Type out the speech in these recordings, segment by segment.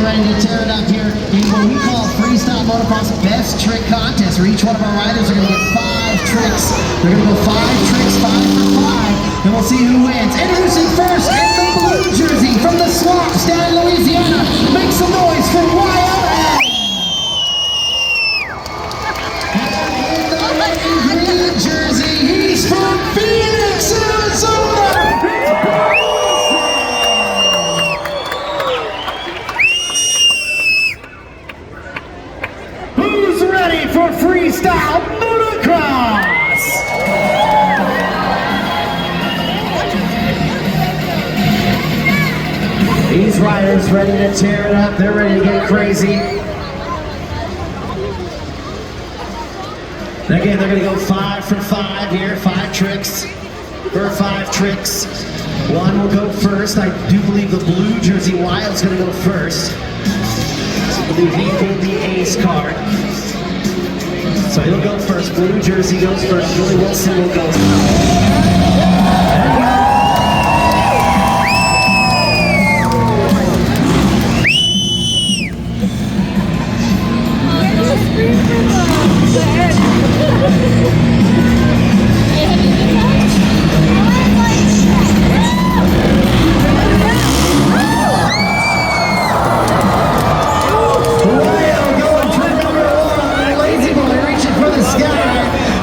ready to tear it up here in what we call freestyle motocross best trick contest, where each one of our riders are going to get 5 tricks. They're going to go 5 tricks, 5 for 5, and we'll see who wins. Introducing first in the blue jersey from the swamps down in Louisiana. Make some noise for YLA. And in the light green jersey, he's from Phoenix, Arizona. Who's ready for freestyle motocross? These riders ready to tear it up. They're ready to get crazy. Again, they're going to go 5 for 5 here. 5 tricks for 5 tricks. One will go first. I do believe the blue jersey Wild's going to go first. I believe he pulled the ace card. So he'll go first. Blue jersey goes first. Billy Wilson will go first.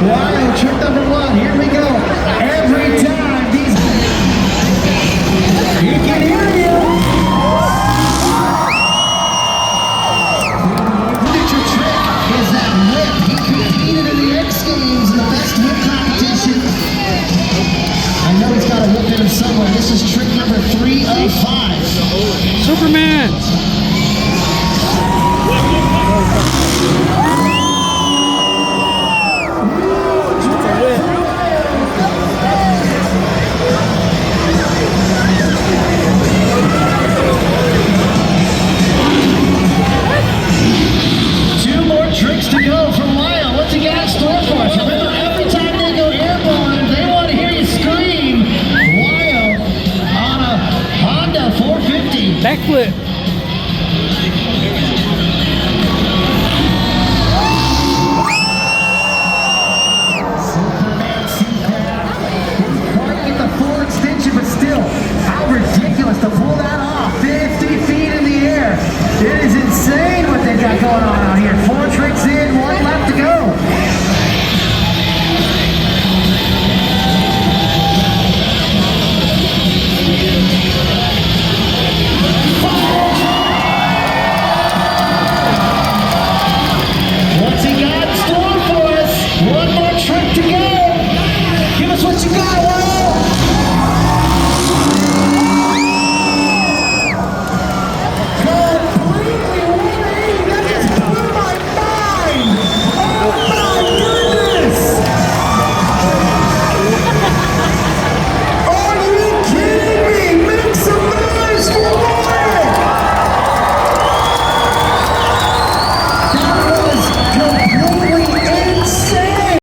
Wow, trick number 1, here we go. Every time these... You can hear you! Signature trick is that whip. He competed in the X Games in the best whip competition. I know he's got a whip in him somewhere. This is trick number 3 of 5. Superman! Tricks to go from Lyle. What's he got in store for us? Remember, every time they go airborne, they want to hear you scream. Lyle on a Honda 450. Backflip.